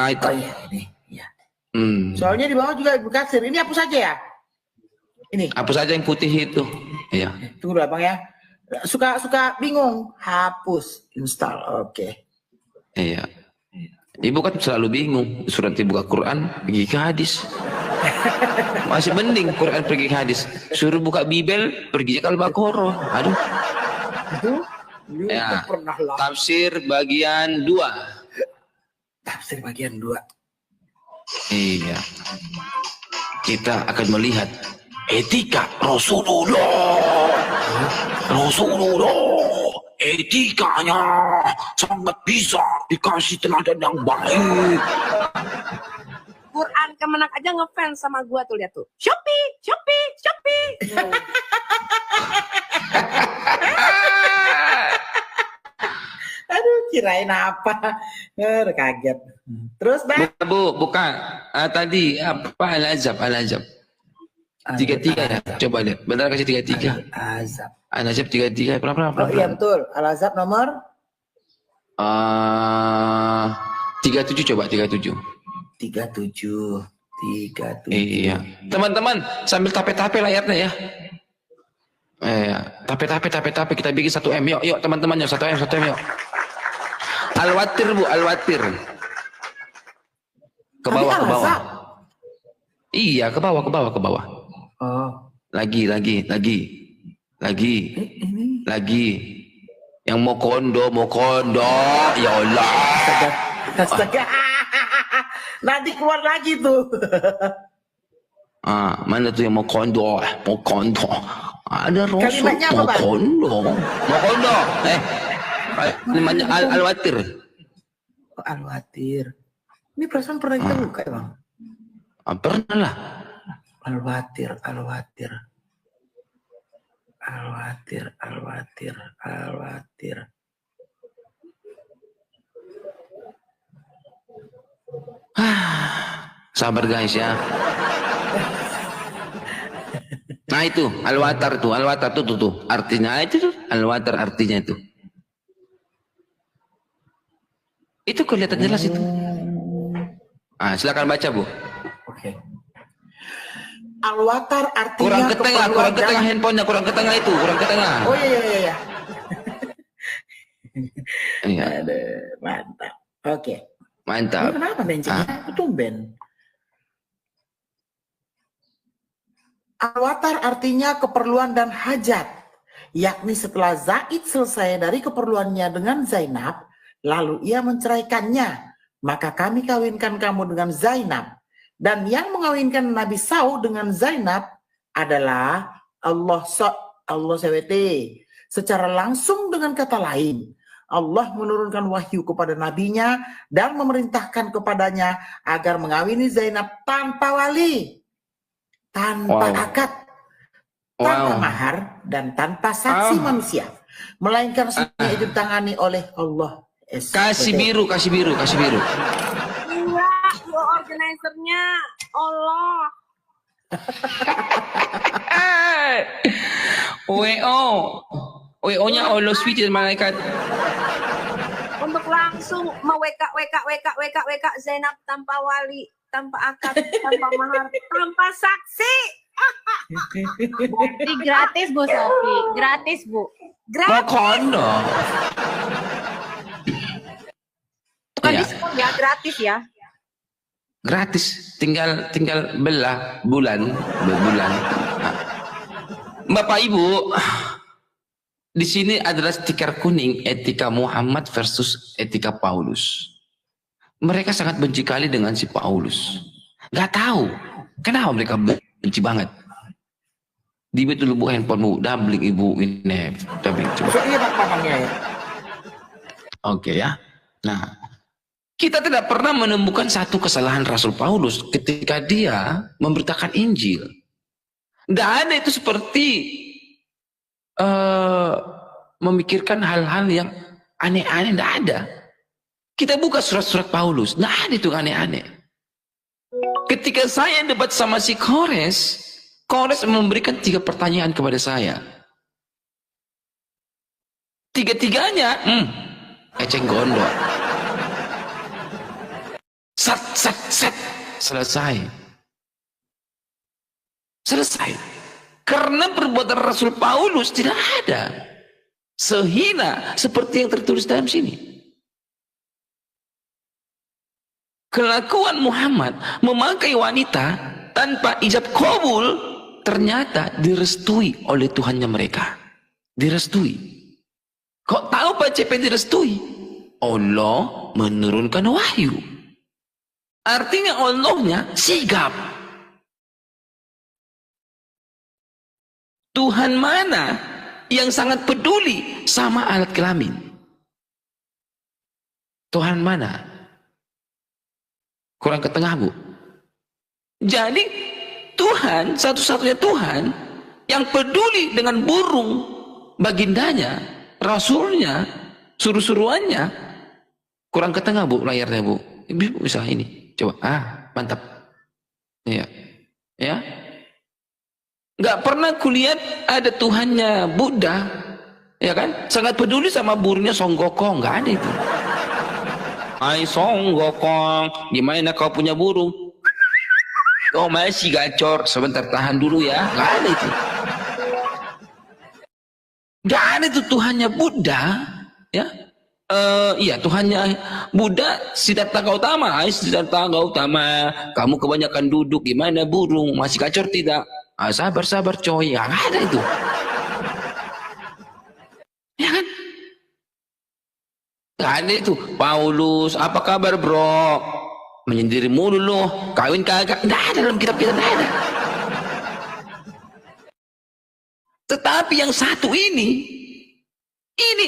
hitam. iya, ini. Iya. Hmm. Soalnya di bawah juga Ibnu Katsir. Ini hapus saja ya? Ini. Apa saja yang putih itu? Iya. Tunggu dulu, Bang ya. Suka bingung. Hapus. Install. Oke. Iya. Ibu kan selalu bingung. Surat dibuka Quran, pergi ke hadis. Masih mending Quran pergi ke hadis. Suruh buka Bibel, pergi ke Al-Baqarah. Aduh. Itu. Ya. Pernah lah. Tafsir bagian 2. Tafsir bagian 2. Iya. Kita akan melihat etika Rasulullah. Etikanya sangat bisa dikasih teladan yang baik. Quran Kemenak aja ngefans sama gua tuh, lihat tuh. Shopee. Aduh, kirain apa? Kaget. Terus, Bang? Bukan. Tadi apa Al-Azab. 33 ya. Coba lihat. Bentar kasih 33. Al-Azab. Al-Azab 33. Pelan-pelan. Oh iya betul. Al-Azab nomor 37 coba 37. 37. Iya. Teman-teman sambil tape-tape layarnya ya. Tape kita bikin 1M. Yuk teman-teman yuk 1M yuk. Al-Watir Bu, Al-Watir. Ke bawah. Iya, ke bawah. Oh. Lagi. Ini. Yang mau kondo. Ya Allah. Astaga. Nanti keluar lagi tuh. Mana tuh yang mau kondo? Ada Rasul Kalimatnya apa, mau Bang? kondo. Kalimatnya Al-Watir. Oh, Al-Watir. Ini perasaan pernah kita buka ya, Bang? Pernah lah. Al-Watir. Sabar guys ya. Nah itu al-watar tuh, artinya itu tuh, al-watar artinya itu. Itu kelihatan jelas itu. Silakan baca Bu. Oke. Al-watar artinya Kurang ke tengah, handphonenya kurang ke tengah itu, kurang ke tengah. Oh iya. Iya. Aduh, mantap. Oke. Mantap. Ini kenapa bencengnya? Itu tumben. Al-watar artinya keperluan dan hajat, yakni setelah Zaid selesai dari keperluannya dengan Zainab, lalu ia menceraikannya, maka kami kawinkan kamu dengan Zainab. Dan yang mengawinkan Nabi Saud dengan Zainab adalah Allah SWT. Secara langsung dengan kata lain, Allah menurunkan wahyu kepada nabinya dan memerintahkan kepadanya agar mengawini Zainab tanpa wali, tanpa akad, tanpa mahar, dan tanpa saksi manusia, melainkan semuanya itu ditangani oleh Allah. Kasih biru. Iya, dua organizernya Allah. WO-nya Allah switch malaikat. Untuk langsung WK Zainab tanpa wali, tanpa akad, tanpa mahar, tanpa saksi. Berarti gratis Bu Sofi, gratis Bu. Mau kondo. Bukan Iya. diskon ya, gratis ya. Gratis, tinggal belah bulan. Bapak Ibu, di sini adalah stiker kuning etika Muhammad versus etika Paulus. Mereka sangat benci kali dengan si Paulus. Gak tahu kenapa mereka benci banget. Di betul Bu handphonemu, doubling Ibu ini, doubling coba. Oke ya. Nah, kita tidak pernah menemukan satu kesalahan Rasul Paulus ketika dia memberitakan Injil. Tidak ada itu seperti memikirkan hal-hal yang aneh-aneh, tidak ada. Kita buka surat-surat Paulus, tidak ada itu aneh-aneh. Ketika saya debat sama si Kores memberikan 3 pertanyaan kepada saya. Tiga-tiganya, eceng gondok. Sat. Selesai. Karena perbuatan Rasul Paulus tidak ada sehina seperti yang tertulis dalam sini. Kelakuan Muhammad memakai wanita tanpa ijab kabul ternyata direstui oleh Tuhannya mereka. Direstui. Kok tahu Pak CP direstui? Allah menurunkan wahyu. Artinya Allahnya sigap. Tuhan mana yang sangat peduli sama alat kelamin? Tuhan mana? Kurang ke tengah Bu. Jadi Tuhan, satu-satunya Tuhan yang peduli dengan burung bagindanya, rasulnya, suruh-suruannya. Kurang ke tengah Bu layarnya Bu. Bisa ini. Coba, mantap. Iya. Ya. Nggak pernah kulihat ada Tuhannya Buddha, ya kan? Sangat peduli sama burungnya Songgokong, nggak ada itu. Hai Songgokong, gimana kau punya burung? Oh masih gacor, sebentar tahan dulu ya, nggak ada itu. Nggak ada itu Tuhannya Buddha, ya. Iya Tuhannya Buddha Siddhartha Gautama. Hai Siddhartha Gautama, kamu kebanyakan duduk, gimana burung? Masih gacor tidak? Sabar coy, ya nggak ada itu. Ya kan? Nggak ada itu. Paulus, apa kabar bro? Menyendiri mulu loh, kawin kagak? Nggak ada dalam kitab kita, nggak ada. Tetapi yang satu ini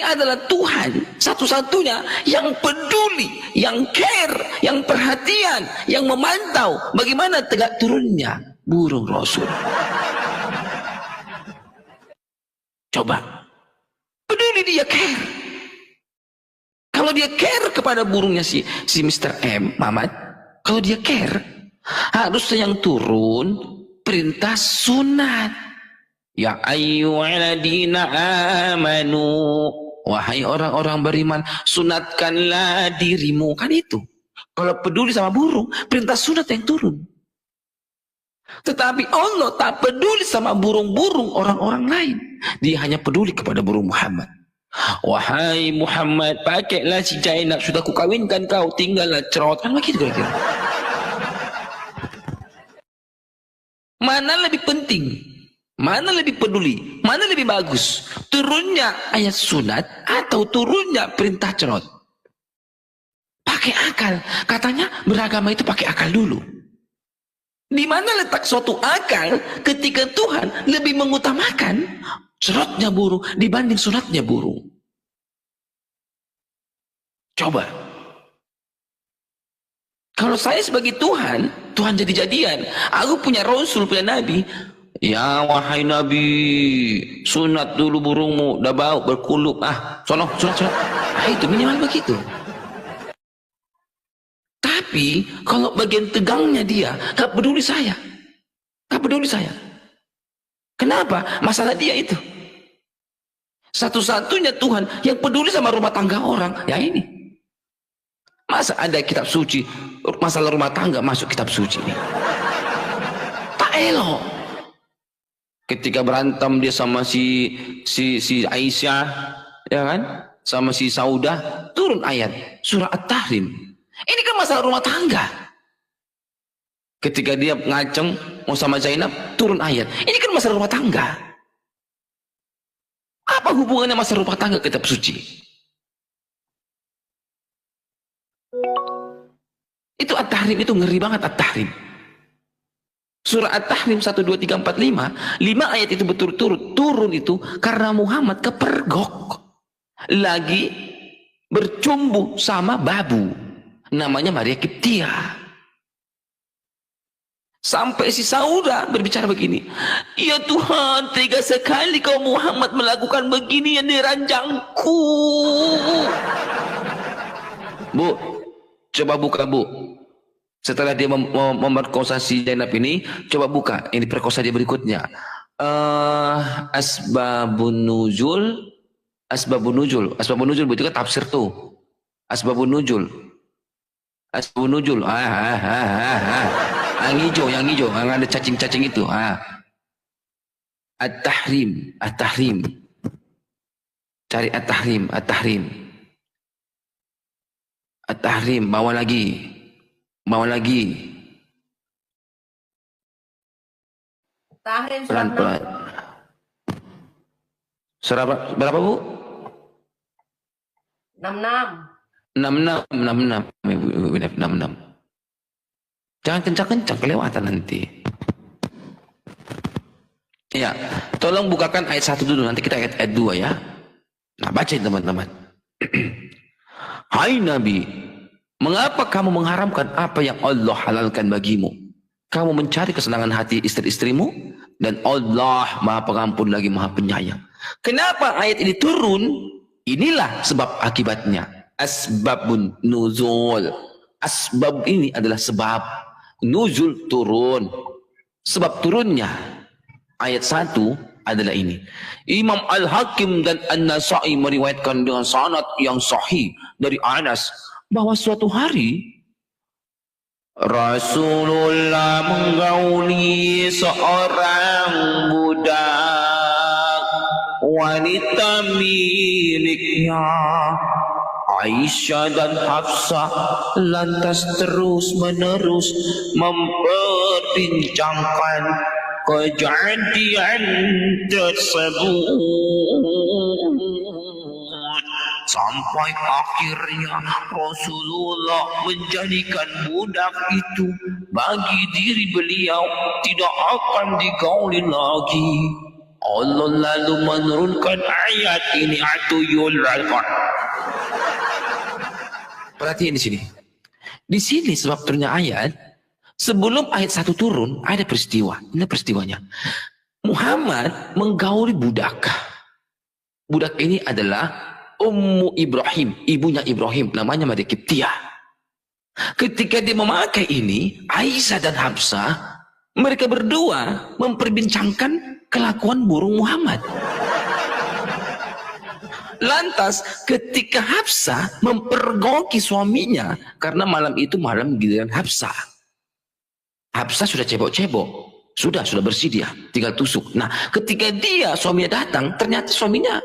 adalah Tuhan satu-satunya yang peduli, yang care, yang perhatian, yang memantau bagaimana tegak turunnya burung Rasul. Coba, peduli dia, care. Kalau dia care kepada burungnya si Mr. M, Mamat, Kalau dia care, harusnya yang turun perintah sunat. Ya ayyuhalladzina amanu, wahai orang-orang beriman, sunatkanlah dirimu. Kan itu. Kalau peduli sama burung, perintah sunat yang turun. Tetapi Allah tak peduli sama burung-burung orang-orang lain. Dia hanya peduli kepada burung Muhammad. Wahai Muhammad, pakailah si Zainab, sudah kukawinkan kau, tinggallah cerot. Kan begitu kira-kira. Mana lebih penting? Mana lebih peduli? Mana lebih bagus? Turunnya ayat sunat atau turunnya perintah cerot? Pakai akal. Katanya beragama itu pakai akal dulu. Di mana letak suatu akal ketika Tuhan lebih mengutamakan cerotnya burung dibanding sunatnya burung? Coba. Kalau saya sebagai Tuhan jadi-jadian. Aku punya Rasul, punya Nabi. Ya wahai Nabi, sunat dulu burungmu, udah bau, berkulup. Sunat. Itu minimal begitu. Tapi kalau bagian tegangnya dia gak peduli saya. Kenapa? Masalah dia itu. Satu-satunya Tuhan yang peduli sama rumah tangga orang, ya ini. Masa ada kitab suci, masalah rumah tangga masuk kitab suci ini? Tak elok. Ketika berantem dia sama si Aisyah, ya kan? Sama si Saudah, turun ayat surah At-Tahrim. Ini kan masalah rumah tangga. Ketika dia ngaceng mau sama Zainab, turun ayat. Ini kan masalah rumah tangga. Apa hubungannya masalah rumah tangga kitab suci? Itu At-Tahrim, itu ngeri banget At-Tahrim. Surah At-Tahrim 1, 2, 3, 4, 5. 5 ayat itu berturut-turut turun itu karena Muhammad kepergok. Lagi bercumbu sama babu. Namanya Maria Kiptia. Sampai si Saudah berbicara begini. Ya Tuhan, tega sekali kau Muhammad melakukan begini yang diranjangku. Bu, coba buka bu. Setelah dia memerkosa si Zainab ini, coba buka. Ini perkosa dia berikutnya. Asbabun nuzul. Bu, itu kan tafsir tuh. Asbabun nuzul. Yang hijau, yang ada cacing-cacing itu. At-Tahrim. Cari At-Tahrim, bawa lagi. Tahrim Pelan-pelan. Surah berapa bu? 66. 66. Jangan kencang-kencang, kelewatan nanti. Ya, tolong bukakan ayat 1 dulu, nanti kita ayat 2 ya. Nah, bacain teman-teman. Hai Nabi, mengapa kamu mengharamkan apa yang Allah halalkan bagimu? Kamu mencari kesenangan hati istri-istrimu, dan Allah Maha Pengampun lagi Maha Penyayang. Kenapa ayat ini turun? Inilah sebab akibatnya. Asbabun nuzul. Asbab ini adalah sebab. Nuzul turun. Sebab turunnya ayat 1 adalah ini. Imam Al-Hakim dan An-Nasai meriwayatkan dengan sanad yang sahih dari Anas bahwa suatu hari Rasulullah menggauli seorang budak wanita miliknya Aisyah dan Hafsah, lantas terus menerus memperbincangkan kejadian tersebut sampai akhirnya Rasulullah menjadikan budak itu bagi diri beliau tidak akan digauli lagi. Allah lalu menurunkan ayat ini atuyul al-Qur'an. Perhatian di sini. Di sini sebab turunnya ayat, sebelum ayat 1 turun ada peristiwa. Ini peristiwanya. Muhammad menggauli budak. Budak ini adalah Ummu Ibrahim, ibunya Ibrahim, namanya Maria Kiptiah. Ketika dia memakai ini, Aisyah dan Hafsah, mereka berdua memperbincangkan kelakuan burung Muhammad. Lantas ketika Hafsah mempergoki suaminya, karena malam itu malam giliran Hafsah. Hafsah sudah cebok-cebok, sudah bersih dia, tinggal tusuk. Nah, ketika suaminya datang, ternyata suaminya,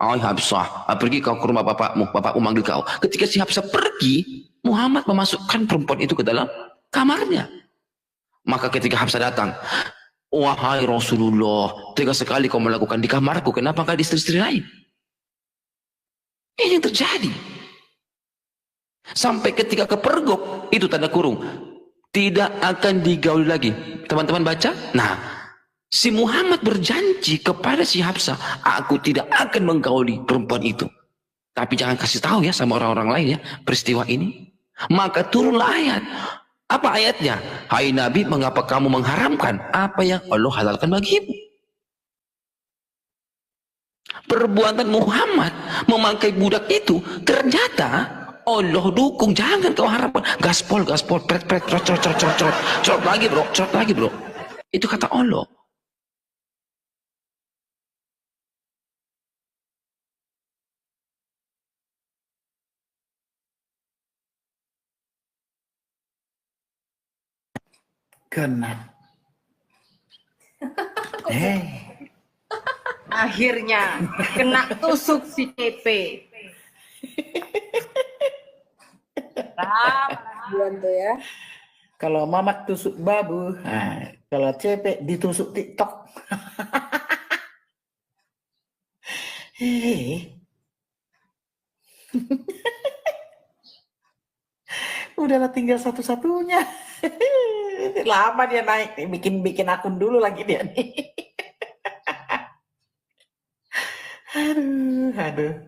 "Hai Hafsah, pergi kau ke rumah bapakmu manggil kau." Ketika si Hafsah pergi, Muhammad memasukkan perempuan itu ke dalam kamarnya. Maka ketika Hafsah datang, "Wahai Rasulullah, tega sekali kau melakukan di kamarku, kenapa enggak di istri-istri lain?" Ini yang terjadi. Sampai ketika kepergok, itu tanda kurung, tidak akan digauli lagi. Teman-teman baca? Nah, si Muhammad berjanji kepada si Hafsah, "Aku tidak akan menggauli perempuan itu. Tapi jangan kasih tahu ya sama orang-orang lain ya peristiwa ini." Maka turunlah ayat. Apa ayatnya? "Hai Nabi, mengapa kamu mengharamkan apa yang Allah halalkan bagimu?" Perbuatan Muhammad memakai budak itu ternyata Allah dukung. Jangan kau harapkan. Gaspol, pret, corot lagi bro. Itu kata Allah. Kena. Akhirnya kena tusuk si CP. Bulan tuh ya. Kalau Mamat tusuk babu, nah, kalau CP ditusuk TikTok. Udahlah tinggal satu-satunya. Lama dia naik nih, bikin akun dulu lagi dia nih. Aduh.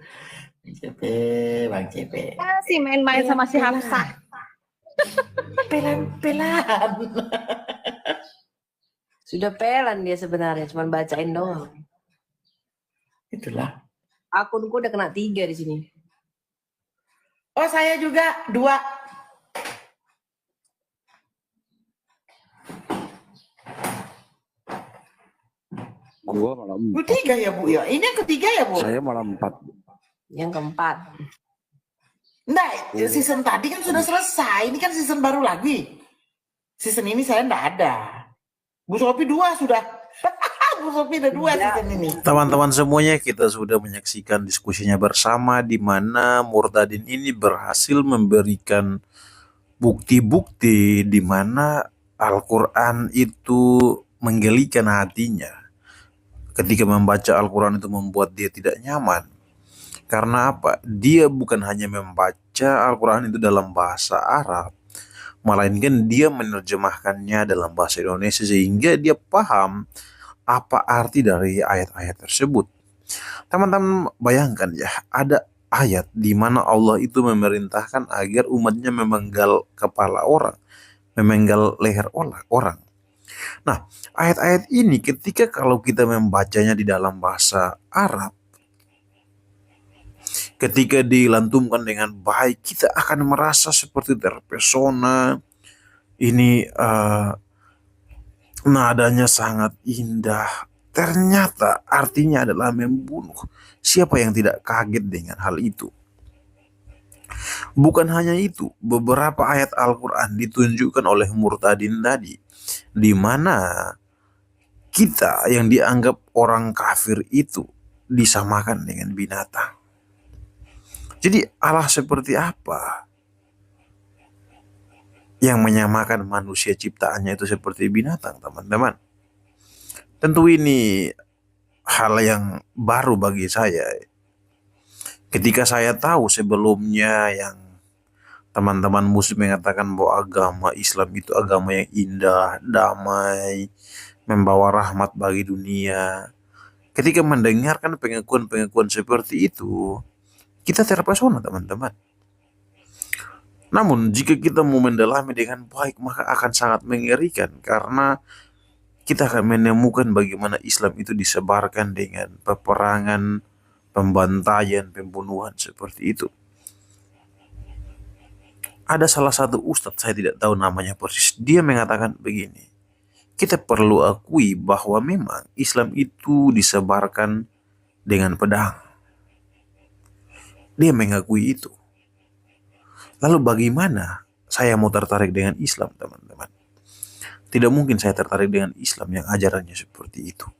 Bang CP. Masih main-main sama si Hafsah. Pelan. Sudah pelan dia sebenarnya, cuma bacain doang. Itulah. Akunku udah kena 3 di sini. Oh, saya juga 2. Gua malah 3 ya Bu ya. Ini yang ketiga ya Bu? Saya malah 4. Yang keempat. Enggak, season tadi kan sudah selesai. Ini kan season baru lagi. Season ini saya enggak ada. Bu Sophie 2 sudah. Bu Sophie ada 2 season ini. Teman-teman semuanya, kita sudah menyaksikan diskusinya bersama di mana Murtadin ini berhasil memberikan bukti-bukti di mana Al-Quran itu menggelikan hatinya. Ketika membaca Al-Quran itu membuat dia tidak nyaman. Karena apa? Dia bukan hanya membaca Al-Quran itu dalam bahasa Arab, melainkan dia menerjemahkannya dalam bahasa Indonesia sehingga dia paham apa arti dari ayat-ayat tersebut. Teman-teman bayangkan ya, ada ayat di mana Allah itu memerintahkan agar umatnya memenggal kepala orang, memenggal leher orang. Nah, ayat-ayat ini ketika kalau kita membacanya di dalam bahasa Arab, ketika dilantunkan dengan baik, kita akan merasa seperti terpesona. Ini nadanya sangat indah. Ternyata artinya adalah membunuh. Siapa yang tidak kaget dengan hal itu? Bukan hanya itu, beberapa ayat Al-Quran ditunjukkan oleh Murtadin tadi, di mana kita yang dianggap orang kafir itu disamakan dengan binatang. Jadi Allah seperti apa yang menyamakan manusia ciptaannya itu seperti binatang, teman-teman? Tentu ini hal yang baru bagi saya. Ketika saya tahu sebelumnya yang teman-teman muslim mengatakan bahwa agama Islam itu agama yang indah, damai, membawa rahmat bagi dunia. Ketika mendengarkan pengakuan-pengakuan seperti itu, kita terpesona, teman-teman. Namun jika kita mau mendalami dengan baik, maka akan sangat mengerikan karena kita akan menemukan bagaimana Islam itu disebarkan dengan peperangan, pembantaian, pembunuhan seperti itu. Ada salah satu ustadz, saya tidak tahu namanya persis, dia mengatakan begini, kita perlu akui bahwa memang Islam itu disebarkan dengan pedang. Dia mengakui itu. Lalu bagaimana saya mau tertarik dengan Islam, teman-teman? Tidak mungkin saya tertarik dengan Islam yang ajarannya seperti itu.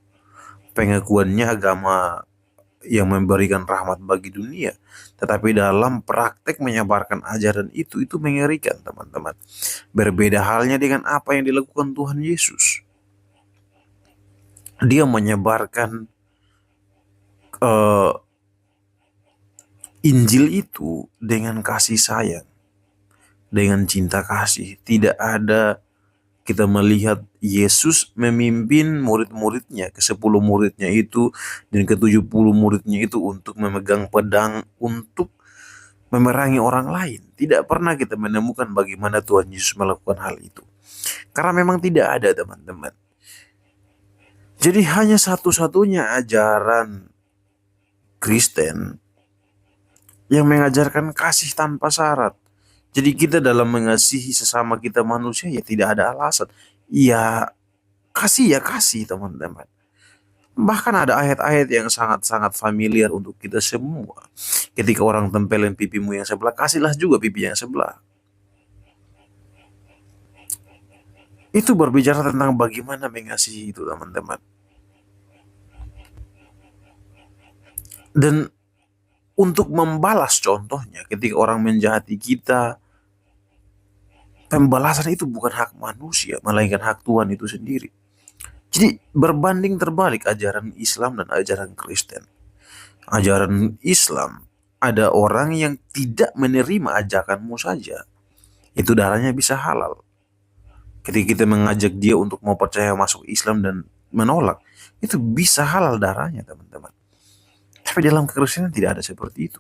Pengakuannya agama yang memberikan rahmat bagi dunia, tetapi dalam praktek menyebarkan ajaran itu mengerikan, teman-teman. Berbeda halnya dengan apa yang dilakukan Tuhan Yesus. Dia menyebarkan Injil itu dengan kasih sayang, dengan cinta kasih. Tidak ada kita melihat Yesus memimpin murid-muridnya, ke-10 muridnya itu dan ke-70 muridnya itu untuk memegang pedang untuk memerangi orang lain. Tidak pernah kita menemukan bagaimana Tuhan Yesus melakukan hal itu. Karena memang tidak ada, teman-teman. Jadi hanya satu-satunya ajaran Kristen yang mengajarkan kasih tanpa syarat. Jadi kita dalam mengasihi sesama kita manusia ya tidak ada alasan. Ya kasih, teman-teman. Bahkan ada ayat-ayat yang sangat-sangat familiar untuk kita semua. Ketika orang tempelin pipimu yang sebelah, kasihlah juga pipi yang sebelah. Itu berbicara tentang bagaimana mengasihi itu, teman-teman. Dan untuk membalas, contohnya ketika orang menjahati kita, pembalasan itu bukan hak manusia, melainkan hak Tuhan itu sendiri. Jadi berbanding terbalik ajaran Islam dan ajaran Kristen. Ajaran Islam, ada orang yang tidak menerima ajakanmu saja, itu darahnya bisa halal. Ketika kita mengajak dia untuk mau percaya masuk Islam dan menolak, itu bisa halal darahnya, teman-teman. Tapi dalam kekristenan tidak ada seperti itu.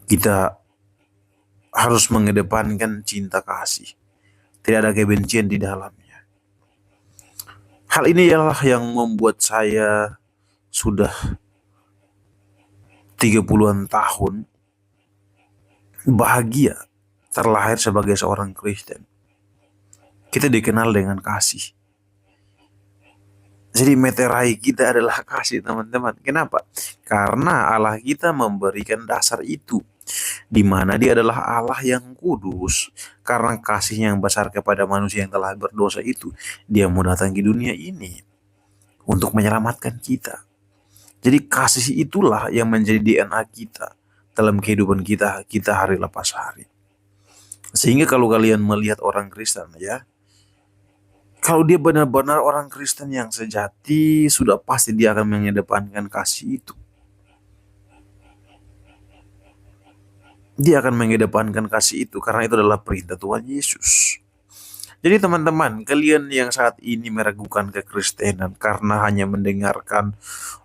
Kita harus mengedepankan cinta kasih. Tidak ada kebencian di dalamnya. Hal ini ialah yang membuat saya sudah 30-an tahun bahagia terlahir sebagai seorang Kristen. Kita dikenal dengan kasih. Jadi meterai kita adalah kasih, teman-teman. Kenapa? Karena Allah kita memberikan dasar itu, di mana Dia adalah Allah yang kudus. Karena kasih yang besar kepada manusia yang telah berdosa itu, Dia mau datang ke dunia ini untuk menyelamatkan kita. Jadi kasih itulah yang menjadi DNA kita dalam kehidupan kita hari lepas hari. Sehingga kalau kalian melihat orang Kristen, ya, kalau dia benar-benar orang Kristen yang sejati, sudah pasti dia akan mengedepankan kasih itu. Dia akan mengedepankan kasih itu karena itu adalah perintah Tuhan Yesus. Jadi teman-teman, kalian yang saat ini meragukan kekristenan karena hanya mendengarkan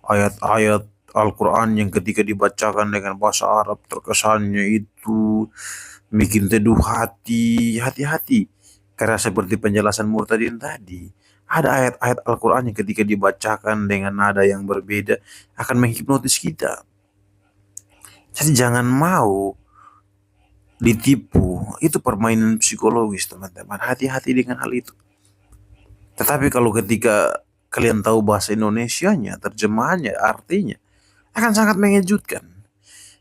ayat-ayat Al-Quran yang ketika dibacakan dengan bahasa Arab terkesannya itu bikin teduh hati, hati-hati. Karena seperti penjelasan Murtadin tadi, ada ayat-ayat Al-Quran yang ketika dibacakan dengan nada yang berbeda akan menghipnotis kita. Jadi jangan mau ditipu, itu permainan psikologis, teman-teman. Hati-hati dengan hal itu. Tetapi kalau ketika kalian tahu bahasa Indonesianya, terjemahannya, artinya akan sangat mengejutkan.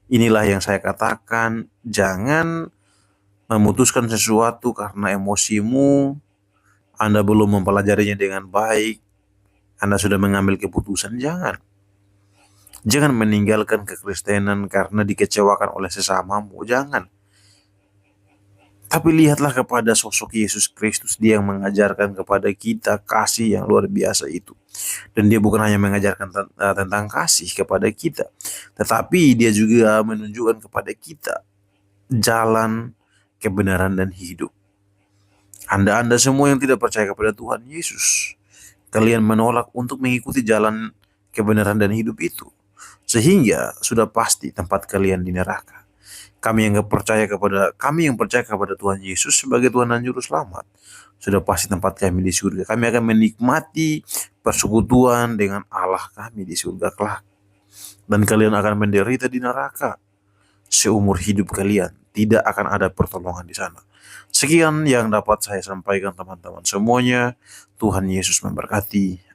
Inilah yang saya katakan, jangan memutuskan sesuatu karena emosimu, Anda belum mempelajarinya dengan baik, Anda sudah mengambil keputusan. Jangan meninggalkan kekristenan karena dikecewakan oleh sesamamu, jangan. Tapi lihatlah kepada sosok Yesus Kristus, Dia yang mengajarkan kepada kita kasih yang luar biasa itu. Dan Dia bukan hanya mengajarkan tentang kasih kepada kita, tetapi Dia juga menunjukkan kepada kita jalan kebenaran dan hidup. Anda semua yang tidak percaya kepada Tuhan Yesus, kalian menolak untuk mengikuti jalan kebenaran dan hidup itu, sehingga sudah pasti tempat kalian di neraka. Kami yang percaya kepada Tuhan Yesus sebagai Tuhan dan Juru Selamat, sudah pasti tempat kami di surga. Kami akan menikmati persekutuan dengan Allah kami di surga kelak. Dan kalian akan menderita di neraka seumur hidup kalian tidak akan ada pertolongan di sana. Sekian yang dapat saya sampaikan teman-teman semuanya. Tuhan Yesus memberkati.